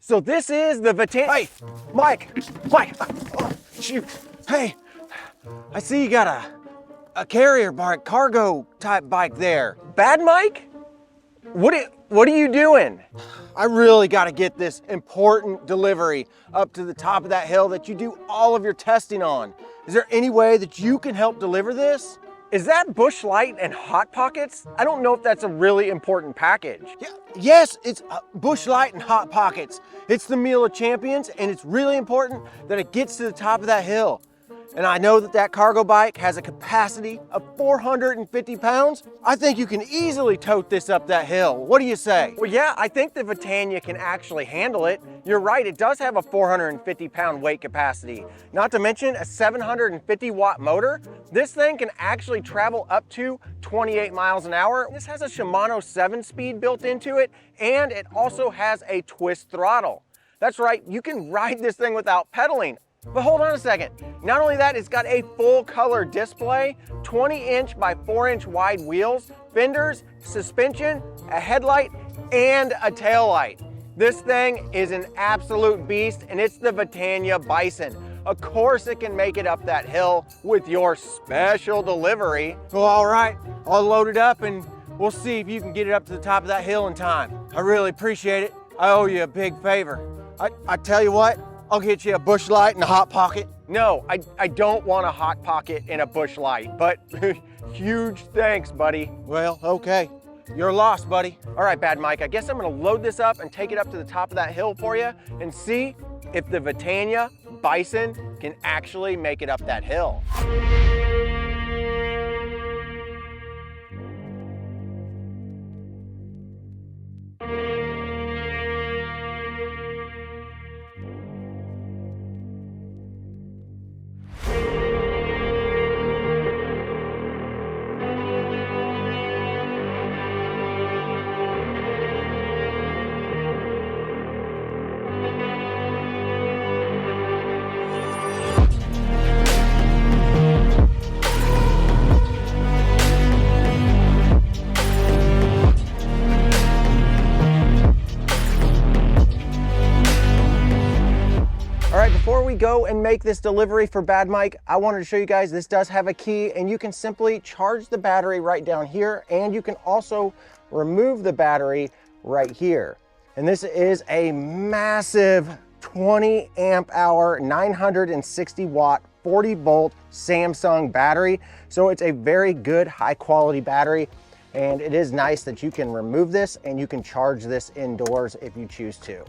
So this is the Vetanya. Hey, Mike, oh, shoot. Hey, I see you got a carrier bike, cargo type bike there. Bad Mike? What are you doing? I really got to get this important delivery up to the top of that hill that you do all of your testing on. Is there any way that you can help deliver this? Is that Bush Light and Hot Pockets? I don't know if that's a really important package. Yeah, yes, it's Bush Light and Hot Pockets. It's the meal of champions, and it's really important that it gets to the top of that hill. And I know that that cargo bike has a capacity of 450 pounds. I think you can easily tote this up that hill. What do you say? Well, yeah, I think the Vetanya can actually handle it. You're right, it does have a 450 pound weight capacity. Not to mention a 750 watt motor. This thing can actually travel up to 28 miles an hour. This has a Shimano 7-speed built into it, and it also has a twist throttle. That's right, you can ride this thing without pedaling. But hold on a second. Not only that, it's got a full color display, 20-inch by 4-inch wide wheels, fenders, suspension, a headlight, and a tail light. This thing is an absolute beast, and it's the Vetanya Bison. Of course it can make it up that hill with your special delivery. Well, all right, I'll load it up and we'll see if you can get it up to the top of that hill in time. I really appreciate it. I owe you a big favor. I tell you what, I'll get you a Bush Light and a Hot Pocket. No, I don't want a Hot Pocket and a Bush Light, but huge thanks, buddy. Well, okay. You're lost, buddy. All right, Bad Mike, I guess I'm gonna load this up and take it up to the top of that hill for you and see if the Vetanya Bison can actually make it up that hill. Before we go and make this delivery for Bad Mike, I wanted to show you guys this does have a key, and you can simply charge the battery right down here, and you can also remove the battery right here. And this is a massive 20 amp hour, 960 watt, 40 volt Samsung battery. So it's a very good high quality battery. And it is nice that you can remove this and you can charge this indoors if you choose to.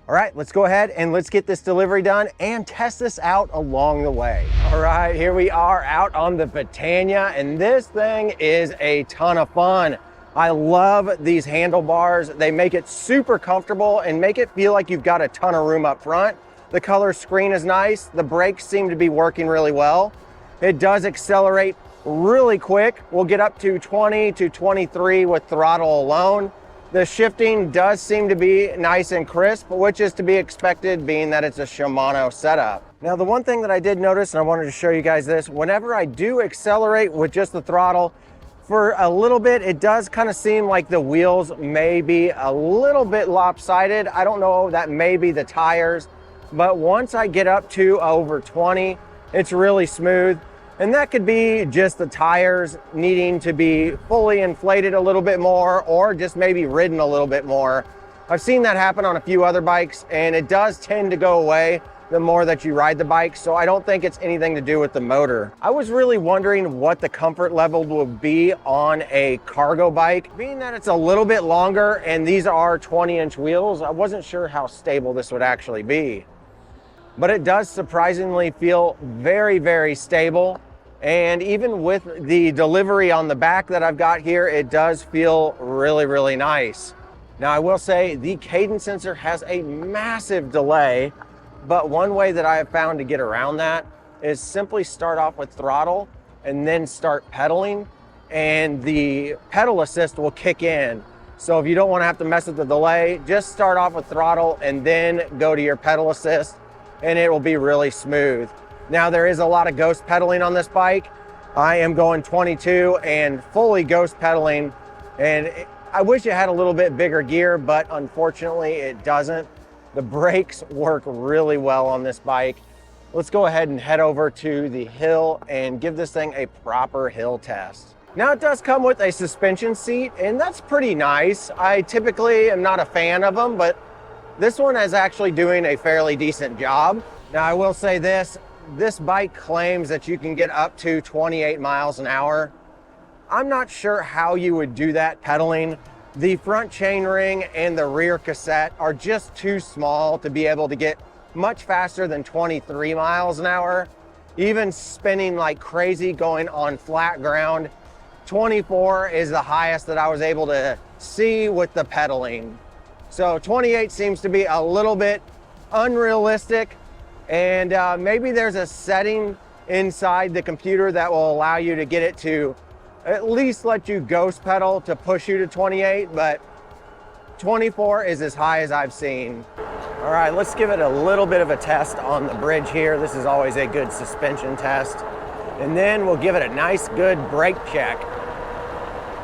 All right, let's go ahead and let's get this delivery done and test this out along the way. All right, here we are out on the Vetanya, and this thing is a ton of fun. I love these handlebars. They make it super comfortable and make it feel like you've got a ton of room up front. The color screen is nice. The brakes seem to be working really well. It does accelerate really quick. We'll get up to 20 to 23 with throttle alone. The shifting does seem to be nice and crisp, which is to be expected being that it's a Shimano setup. Now, the one thing that I did notice, and I wanted to show you guys this, whenever I do accelerate with just the throttle, for a little bit, it does kind of seem like the wheels may be a little bit lopsided. I don't know, that may be the tires, but once I get up to over 20, it's really smooth. And that could be just the tires needing to be fully inflated a little bit more, or just maybe ridden a little bit more. I've seen that happen on a few other bikes, and it does tend to go away the more that you ride the bike, so I don't think it's anything to do with the motor. I was really wondering what the comfort level would be on a cargo bike. Being that it's a little bit longer and these are 20-inch wheels, I wasn't sure how stable this would actually be. But it does surprisingly feel very, very stable. And even with the delivery on the back that I've got here, it does feel really, really nice. Now, I will say the cadence sensor has a massive delay, but one way that I have found to get around that is simply start off with throttle and then start pedaling, and the pedal assist will kick in. So if you don't want to have to mess with the delay, just start off with throttle and then go to your pedal assist, and it will be really smooth. Now, there is a lot of ghost pedaling on this bike. I am going 22 and fully ghost pedaling, and I wish it had a little bit bigger gear, but unfortunately it doesn't. The brakes work really well on this bike. Let's go ahead and head over to the hill and give this thing a proper hill test. Now it does come with a suspension seat, and that's pretty nice. I typically am not a fan of them, but this one is actually doing a fairly decent job. Now I will say this bike claims that you can get up to 28 miles an hour. I'm not sure how you would do that pedaling. The front chainring and the rear cassette are just too small to be able to get much faster than 23 miles an hour. Even spinning like crazy going on flat ground, 24 is the highest that I was able to see with the pedaling. So 28 seems to be a little bit unrealistic, and maybe there's a setting inside the computer that will allow you to get it to at least let you ghost pedal to push you to 28, but 24 is as high as I've seen. All right, let's give it a little bit of a test on the bridge here. This is always a good suspension test. And then we'll give it a nice good brake check.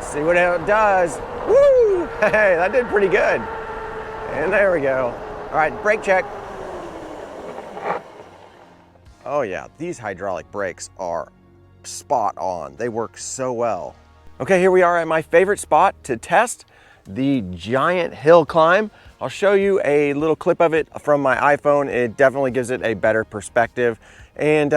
See what it does. Woo! Hey, that did pretty good. And there we go. All right, brake check. Oh yeah, these hydraulic brakes are spot on. They work so well. Okay, here we are at my favorite spot to test the giant hill climb. I'll show you a little clip of it from my iPhone. It definitely gives it a better perspective. And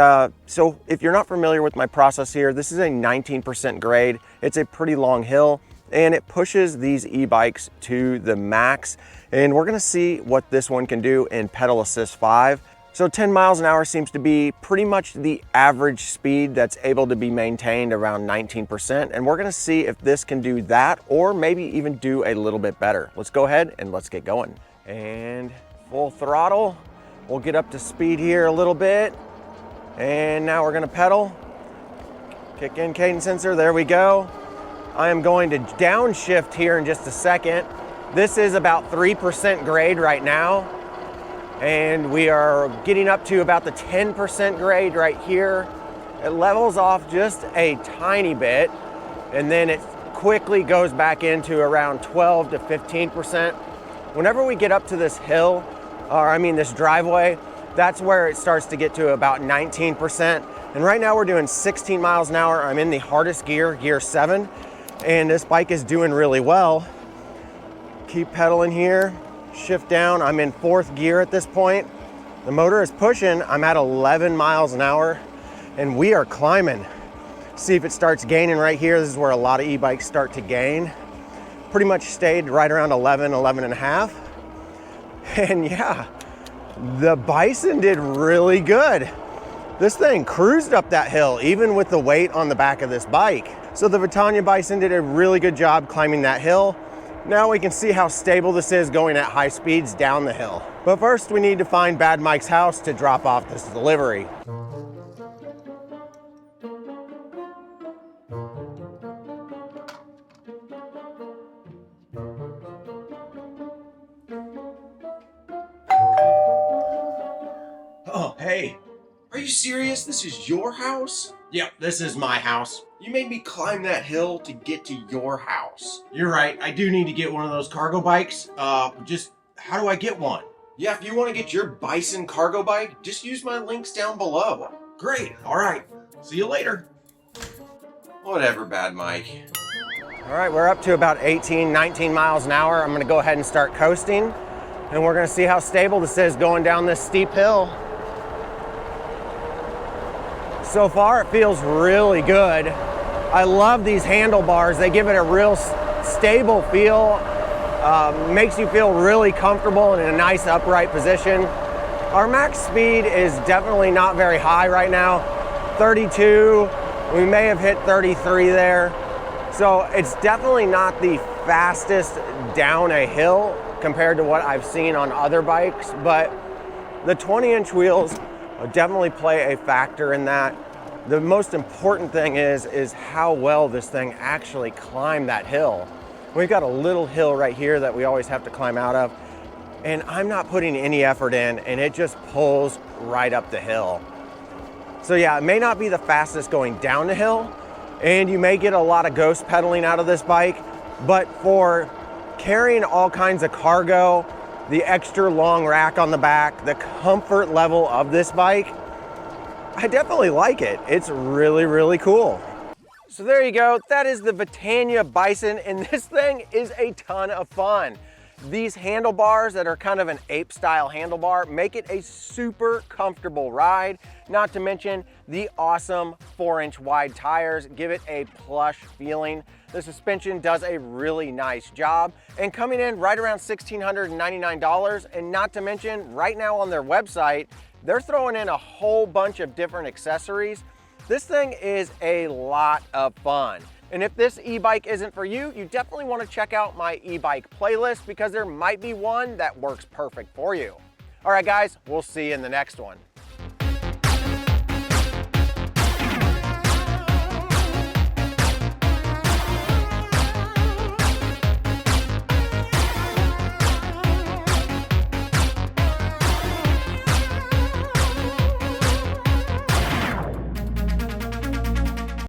so if you're not familiar with my process here, this is a 19% grade. It's a pretty long hill and it pushes these e-bikes to the max. And we're gonna see what this one can do in Pedal Assist 5. So 10 miles an hour seems to be pretty much the average speed that's able to be maintained around 19%. And we're gonna see if this can do that or maybe even do a little bit better. Let's go ahead and let's get going. And full throttle. We'll get up to speed here a little bit. And now we're gonna pedal. Kick in cadence sensor, there we go. I am going to downshift here in just a second. This is about 3% grade right now. And we are getting up to about the 10% grade right here. It levels off just a tiny bit, and then it quickly goes back into around 12 to 15%. Whenever we get up to this hill, or I mean this driveway, that's where it starts to get to about 19%. And right now we're doing 16 miles an hour. I'm in the hardest gear, gear 7, and this bike is doing really well. Keep pedaling here. Shift down, I'm in 4th gear at this point. The motor is pushing, I'm at 11 miles an hour, and we are climbing. See if it starts gaining right here. This is where a lot of e-bikes start to gain. Pretty much stayed right around 11 and a half. And yeah, the Bison did really good. This thing cruised up that hill, even with the weight on the back of this bike. So the Vetanya Bison did a really good job climbing that hill. Now we can see how stable this is going at high speeds down the hill. But first we need to find Bad Mike's house to drop off this delivery. Oh, hey, are you serious? This is your house? Yep, this is my house. You made me climb that hill to get to your house. You're right, I do need to get one of those cargo bikes. Just how do I get one? Yeah, if you want to get your Bison cargo bike, just use my links down below. Great, all right, see you later. Whatever, Bad Mike. All right, we're up to about 18, 19 miles an hour. I'm gonna go ahead and start coasting, and we're gonna see how stable this is going down this steep hill. So far, it feels really good. I love these handlebars. They give it a real stable feel. Makes you feel really comfortable and in a nice upright position. Our max speed is definitely not very high right now. 32, we may have hit 33 there. So it's definitely not the fastest down a hill compared to what I've seen on other bikes, but the 20-inch wheels definitely play a factor in that. The most important thing is how well this thing actually climbed that hill. We've got a little hill right here that we always have to climb out of, and I'm not putting any effort in, and it just pulls right up the hill. So yeah, it may not be the fastest going down the hill, and you may get a lot of ghost pedaling out of this bike, but for carrying all kinds of cargo, the extra long rack on the back, the comfort level of this bike, I definitely like it. It's really, really cool. So there you go. That is the Vetanya Bison, and this thing is a ton of fun. These handlebars that are kind of an ape style handlebar make it a super comfortable ride. Not to mention the awesome 4-inch wide tires give it a plush feeling. The suspension does a really nice job and coming in right around $1,699. And not to mention right now on their website, they're throwing in a whole bunch of different accessories. This thing is a lot of fun. And if this e-bike isn't for you, you definitely want to check out my e-bike playlist because there might be one that works perfect for you. All right, guys, we'll see you in the next one.